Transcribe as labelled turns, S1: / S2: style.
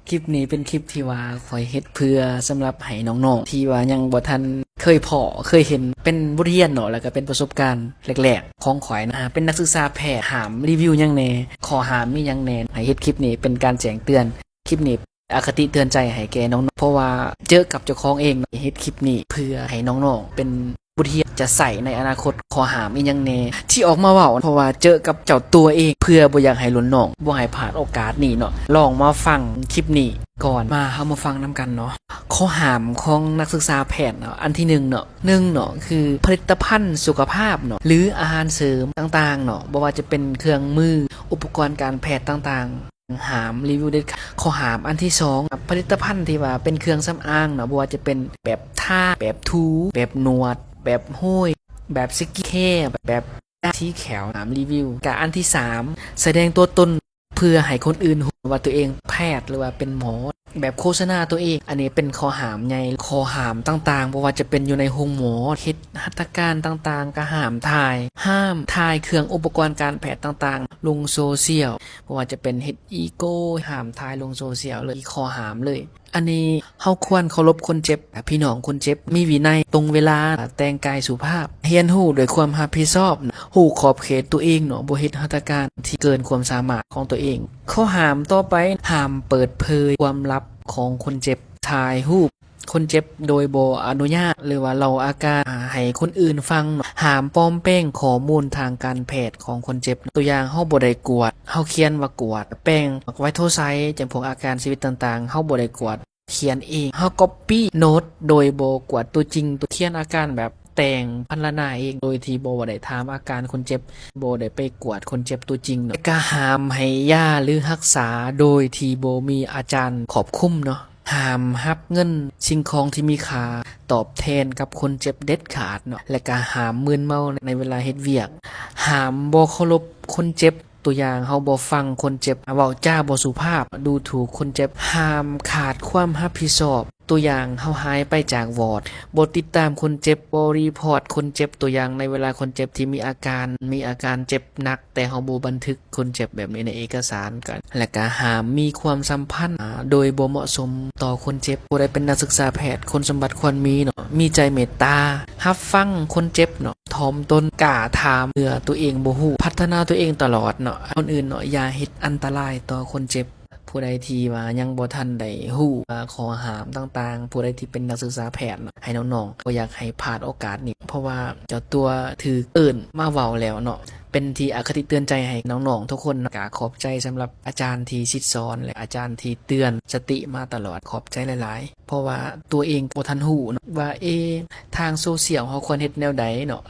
S1: คลิปนี้เป็นคลิปที่ว่าคอยเฮ็ดเพื่อสำหรับให้น้องๆที่ว่ายังบ่ทันเคยเห็นเป็นบทเรียนเนาะแล้วก็เป็นประสบการณ์แรกๆของข่อยนะเป็นนักศึกษาแพทย์หามรีวิวหยังแหน่ขอหามมีหยังแหน่ให้เฮ็ดคลิปนี้เป็นการแจ้งเตือนคลิปนี้อคติเตือนใจให้แก่น้องๆเพราะว่าเจอกับเจ้าของเองเฮ็ดคลิปนี้เพื่อให้น้องๆเป็นบทเรียนจะใส่ในอนาคตขอหามอีหยังแหน่ที่ออกมาเว้าเพราะว่าเจอกับเจ้าตัวเองเพื่อบ่อยากให้หล่นน้องบ่ให้พลาดโอกาสนี้เนาะลองมาฟังคลิปนี้ก่อนมาเฮามาฟังนํกันเนาะข้อหามของนักศึกษาแพทย์เนาะอันที่1เนาะคือผลิตภัณฑ์สุขภาพเนาะหรืออาหารเสริมต่างๆเนาะบ่ว่าจะเป็นเครื่องมืออุปกรณ์การแพทย์ต่างๆหามรีวิวเด็ดข้อหามอันที่2ผลิตภัณฑ์ที่ว่าเป็นเครื่องสำอางเนาะบ่ว่าจะเป็นแบบทาแบบทูแบบนวดแบบห้อยแบบสกินแคร์แบบที่แขวหามรีวิวกับอันที่3แสดงตัวตนเพื่อให้คนอื่นรู้ว่าตัวเองแพทย์หรือว่าเป็นหมอแบบโฆษณาตัวเองอันนี้เป็นข้อหามใหญ่ข้อหามต่างๆบ่ว่าจะเป็นอยู่ในโรงหมอเฮ็ดหัตถการต่างๆก็ห้ามถ่ายเครื่องอุปกรณ์การแพทย์ต่างๆลงโซเชียลบ่ว่าจะเป็นเฮ็ดอีโก้ห้ามถ่ายลงโซเชียลเลยข้อหามเลยอันนี้เฮาควรเคารพคนเจ็บพี่น้องคนเจ็บมีวินัยตรงเวลาแต่งกายสุภาพเรียนรู้ด้วยความรับผิดชอบรู้ขอบเขตตัวเองเนาะบ่เฮ็ดหัตถการที่เกินความสามารถของตัวเองข้อหามต่อไปห้ามเปิดเผยความลับของคนเจ็บถ่ายรูปคนเจ็บโดยบ่อนุญาตหรือว่าเล่าอาการให้คนอื่นฟังห้ามปลอมแป้งข้อมูลทางการแพทย์ของคนเจ็บตัวอย่างเฮาบ่ได้กวดเฮาเขียนว่ากวดแป้งไวโทไซต์จังพวกอาการชีวิตต่างๆเฮาบ่ได้กวดเขียนเองเฮาก๊อปปี้โน้ตโดยบ่กวดตัวจริงตัวเขียนอาการแบบแต่งพรรณนาเองโดยที่บ่ได้ถามอาการคนเจ็บบ่ได้ไปกวดคนเจ็บตัวจริงเนาะก็ห้ามให้ยาหรือรักษาโดยที่บ่มีอาจารย์ควบคุมเนาะห้ามรับเงินสิ่งของที่มีค่าตอบแทนกับคนเจ็บเด็ดขาดเนาะและก็ห้ามมึนเมาในเวลาเฮ็ดเวียกห้ามบ่เคารพคนเจ็บตัวอย่างเฮาบ่ฟังคนเจ็บเว้าจ้าบ่สุภาพดูถูกคนเจ็บห้ามขาดความรับผิดชอบตัวอย่างเฮาหายไปจากวอร์ดบ่ติดตามคนเจ็บบ่รีพอร์ตคนเจ็บตัวอย่างในเวลาคนเจ็บที่มีอาการเจ็บหนักแต่เฮาบ่บันทึกคนเจ็บแบบนี้ในเอกสารกันและก็ห้ามมีความสัมพันธ์โดยบ่เหมาะสมต่อคนเจ็บผู้ใดเป็นนักศึกษาแพทย์คนสมบัติควรมีเนาะมีใจเมตตารับฟังคนเจ็บเนาะถ่อมตนกล้าถามเพื่อตัวเองบ่ฮู้พัฒนาตัวเองตลอดเนาะคนอื่นเนาะอย่าเฮ็ดอันตรายต่อคนเจ็บผู้ใดที่ว่ายังบ่ทันได้ฮู้ข้อห้ามต่างๆผู้ใดที่เป็นนักศึกษาแพทย์เนาะให้น้องๆบ่อยากให้พลาดโอกาสนี้เพราะว่าเจ้าตัวถือเอิ้นมาเว้าแล้วเนาะเป็นที่อคติเตือนใจให้น้องๆทุกคนก็ขอบใจสำหรับอาจารย์ที่ชิดสอนและอาจารย์ที่เตือนสติมาตลอดขอบใจหลายๆเพราะว่าตัวเองบ่ทันฮู้ว่าทางโซเชียลเฮาควรเฮ็ดแนวใดเนาะ